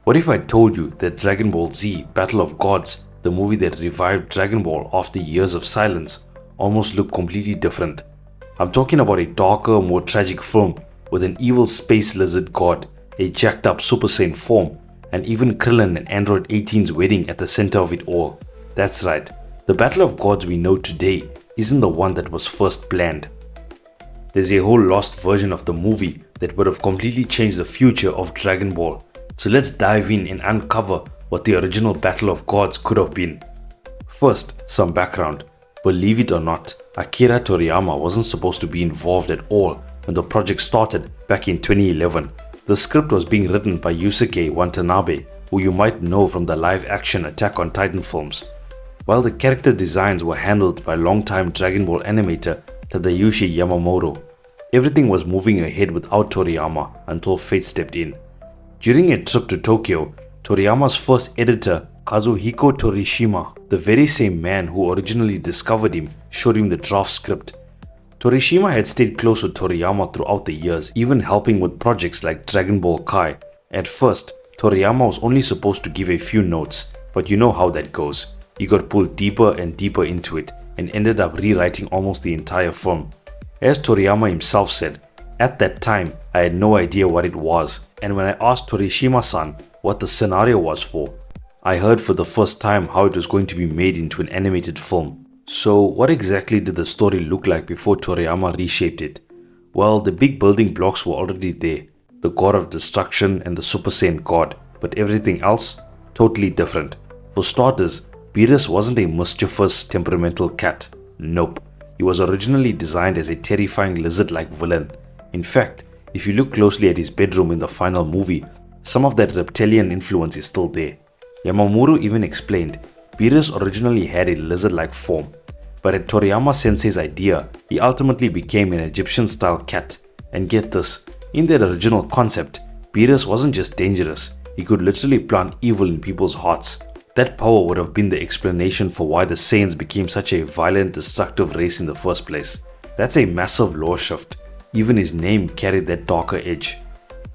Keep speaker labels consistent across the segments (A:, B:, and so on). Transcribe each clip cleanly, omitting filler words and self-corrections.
A: What if I told you that Dragon Ball Z Battle of Gods, the movie that revived Dragon Ball after years of silence, almost looked completely different? I'm talking about a darker, more tragic film with an evil space lizard god, a jacked up Super Saiyan form, and even Krillin and Android 18's wedding at the center of it all. That's right, the Battle of Gods we know today isn't the one that was first planned. There's a whole lost version of the movie that would have completely changed the future of Dragon Ball. So let's dive in and uncover what the original Battle of Gods could have been. First, some background. Believe it or not, Akira Toriyama wasn't supposed to be involved at all when the project started back in 2011. The script was being written by Yusuke Watanabe, who you might know from the live-action Attack on Titan films, while the character designs were handled by longtime Dragon Ball animator Tadayushi Yamamoto. Everything was moving ahead without Toriyama until fate stepped in. During a trip to Tokyo, Toriyama's first editor, Kazuhiko Torishima, the very same man who originally discovered him, showed him the draft script. Torishima had stayed close to Toriyama throughout the years, even helping with projects like Dragon Ball Kai. At first, Toriyama was only supposed to give a few notes, but you know how that goes. He got pulled deeper and deeper into it and ended up rewriting almost the entire film. As Toriyama himself said, "At that time, I had no idea what it was, and when I asked Torishima-san what the scenario was for, I heard for the first time how it was going to be made into an animated film." So what exactly did the story look like before Toriyama reshaped it? Well, the big building blocks were already there, the god of destruction and the Super Saiyan god, but everything else, totally different. For starters, Beerus wasn't a mischievous, temperamental cat. Nope. He was originally designed as a terrifying lizard-like villain. In fact, if you look closely at his bedroom in the final movie, some of that reptilian influence is still there. Yamamoto even explained, Beerus originally had a lizard-like form, but at Toriyama Sensei's idea, he ultimately became an Egyptian-style cat. And get this, in that original concept, Beerus wasn't just dangerous, he could literally plant evil in people's hearts. That power would have been the explanation for why the Saiyans became such a violent, destructive race in the first place. That's a massive lore shift. Even his name carried that darker edge.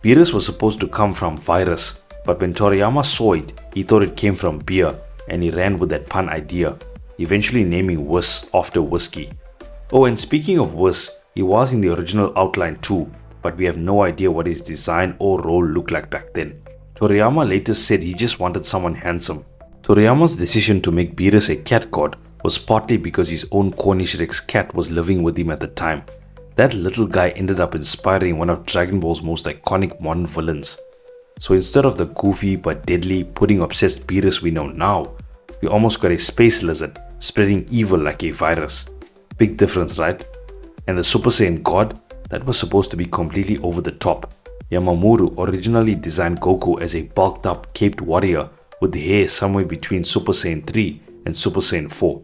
A: Beerus was supposed to come from virus, but when Toriyama saw it, he thought it came from beer, and he ran with that pun idea, eventually naming Whis after whiskey. Oh, and speaking of Whis, he was in the original outline too, but we have no idea what his design or role looked like back then. Toriyama later said he just wanted someone handsome. Toriyama's decision to make Beerus a cat god was partly because his own Cornish Rex cat was living with him at the time. That little guy ended up inspiring one of Dragon Ball's most iconic modern villains. So instead of the goofy but deadly pudding-obsessed Beerus we know now, we almost got a space lizard spreading evil like a virus. Big difference, right? And the Super Saiyan god, that was supposed to be completely over the top. Yamamoto originally designed Goku as a bulked up caped warrior with hair somewhere between Super Saiyan 3 and Super Saiyan 4.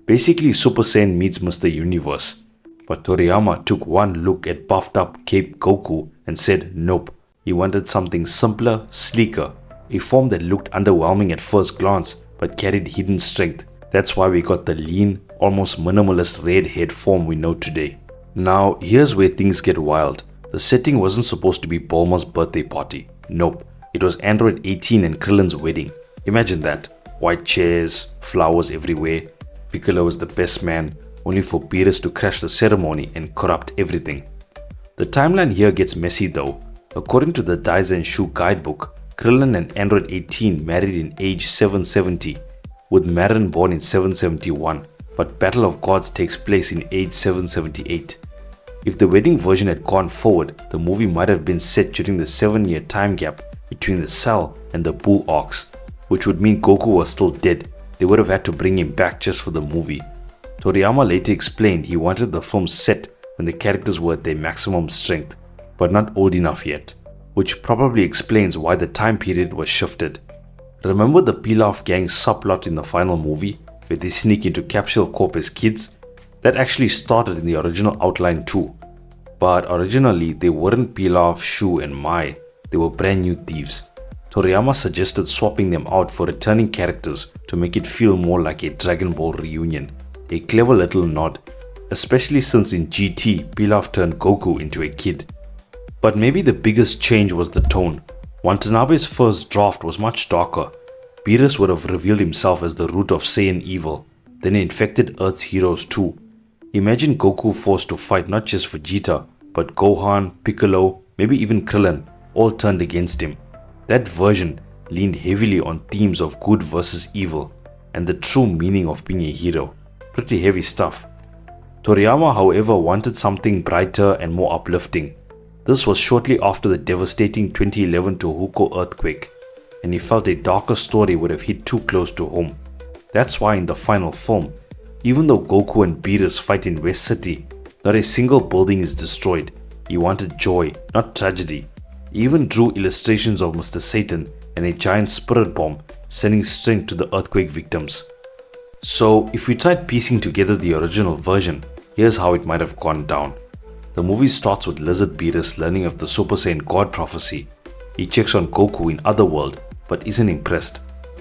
A: Basically Super Saiyan meets Mr. Universe. But Toriyama took one look at buffed up caped Goku and said nope. He wanted something simpler, sleeker, a form that looked underwhelming at first glance but carried hidden strength. That's why we got the lean, almost minimalist red head form we know today. Now here's where things get wild. The setting wasn't supposed to be Bulma's birthday party. Nope. It was Android 18 and Krillin's wedding. Imagine that. White chairs, flowers everywhere, Piccolo is the best man, only for Beerus to crash the ceremony and corrupt everything. The timeline here gets messy though. According to the Daisen Shu guidebook, Krillin and Android 18 married in age 770, with Marin born in 771, but Battle of Gods takes place in age 778. If the wedding version had gone forward, the movie might have been set during the 7-year time gap between the Cell and the Buu arcs, which would mean Goku was still dead. They would have had to bring him back just for the movie. Toriyama later explained he wanted the film set when the characters were at their maximum strength, but not old enough yet, which probably explains why the time period was shifted. Remember the Pilaf gang subplot in the final movie, where they sneak into Capsule Corp as kids? That actually started in the original outline too. But originally they weren't Pilaf, Shu and Mai, they were brand new thieves. Toriyama suggested swapping them out for returning characters to make it feel more like a Dragon Ball reunion. A clever little nod, especially since in GT, Pilaf turned Goku into a kid. But maybe the biggest change was the tone. Watanabe's first draft was much darker. Beerus would have revealed himself as the root of Saiyan evil, then he infected Earth's heroes too. Imagine Goku forced to fight not just Vegeta, but Gohan, Piccolo, maybe even Krillin, all turned against him. That version leaned heavily on themes of good versus evil and the true meaning of being a hero. Pretty heavy stuff. Toriyama, however, wanted something brighter and more uplifting. This was shortly after the devastating 2011 Tohoku earthquake, and he felt a darker story would have hit too close to home. That's why in the final film, even though Goku and Beerus fight in West City, not a single building is destroyed. He wanted joy, not tragedy. He even drew illustrations of Mr. Satan and a giant spirit bomb sending strength to the earthquake victims. So if we tried piecing together the original version, here's how it might have gone down. The movie starts with Lizard Beerus learning of the Super Saiyan God prophecy. He checks on Goku in Otherworld, but isn't impressed.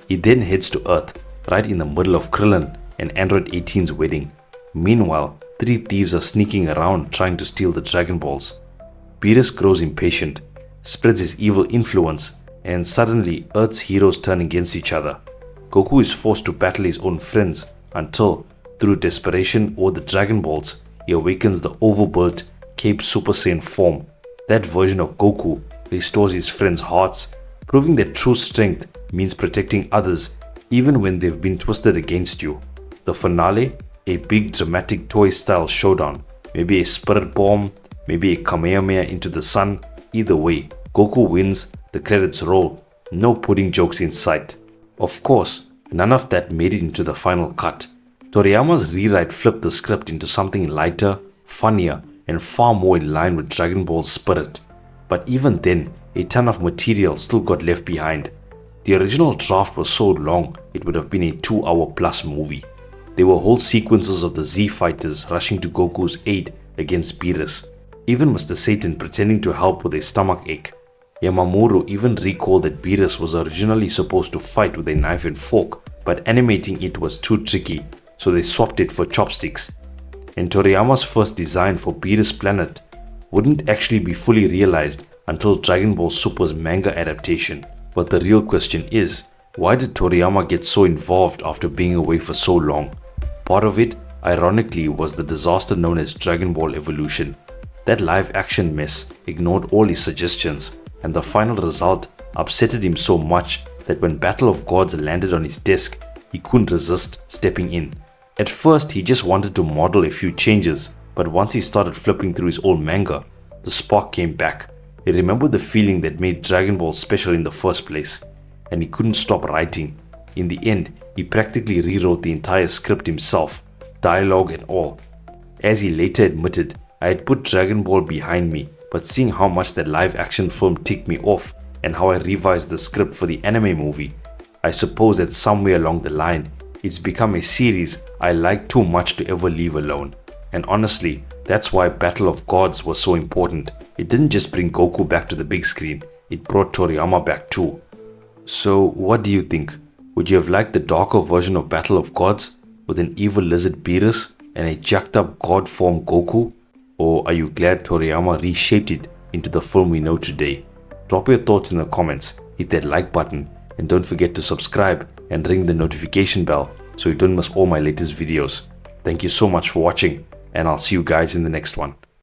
A: He then heads to Earth, right in the middle of Krillin and Android 18's wedding. Meanwhile, 3 thieves are sneaking around trying to steal the Dragon Balls. Beerus grows impatient, spreads his evil influence, and suddenly Earth's heroes turn against each other. Goku is forced to battle his own friends until, through desperation over the Dragon Balls, he awakens the overbuilt Cape Super Saiyan form. That version of Goku restores his friends' hearts, proving that true strength means protecting others even when they've been twisted against you. The finale, a big dramatic toy-style showdown, maybe a spirit bomb, maybe a Kamehameha into the sun. Either way, Goku wins, the credits roll, no pudding jokes in sight. Of course, none of that made it into the final cut. Toriyama's rewrite flipped the script into something lighter, funnier, and far more in line with Dragon Ball's spirit. But even then, a ton of material still got left behind. The original draft was so long, it would have been a 2-hour plus movie. There were whole sequences of the Z fighters rushing to Goku's aid against Beerus. Even Mr. Satan pretending to help with a stomach ache. Yamamoto even recalled that Beerus was originally supposed to fight with a knife and fork, but animating it was too tricky, so they swapped it for chopsticks. And Toriyama's first design for Beerus Planet wouldn't actually be fully realized until Dragon Ball Super's manga adaptation. But the real question is, why did Toriyama get so involved after being away for so long? Part of it, ironically, was the disaster known as Dragon Ball Evolution. That live-action mess ignored all his suggestions, and the final result upsetted him so much that when Battle of Gods landed on his desk, he couldn't resist stepping in. At first, he just wanted to model a few changes, but once he started flipping through his old manga, the spark came back. He remembered the feeling that made Dragon Ball special in the first place, and he couldn't stop writing. In the end, he practically rewrote the entire script himself, dialogue and all. As he later admitted, I had put Dragon Ball behind me, but seeing how much that live-action film ticked me off and how I revised the script for the anime movie, I suppose that somewhere along the line, it's become a series I like too much to ever leave alone. And honestly, that's why Battle of Gods was so important. It didn't just bring Goku back to the big screen, it brought Toriyama back too. So what do you think? Would you have liked the darker version of Battle of Gods with an evil lizard Beerus and a jacked up god form Goku? Or are you glad Toriyama reshaped it into the film we know today? Drop your thoughts in the comments, hit that like button, and don't forget to subscribe and ring the notification bell so you don't miss all my latest videos. Thank you so much for watching, and I'll see you guys in the next one.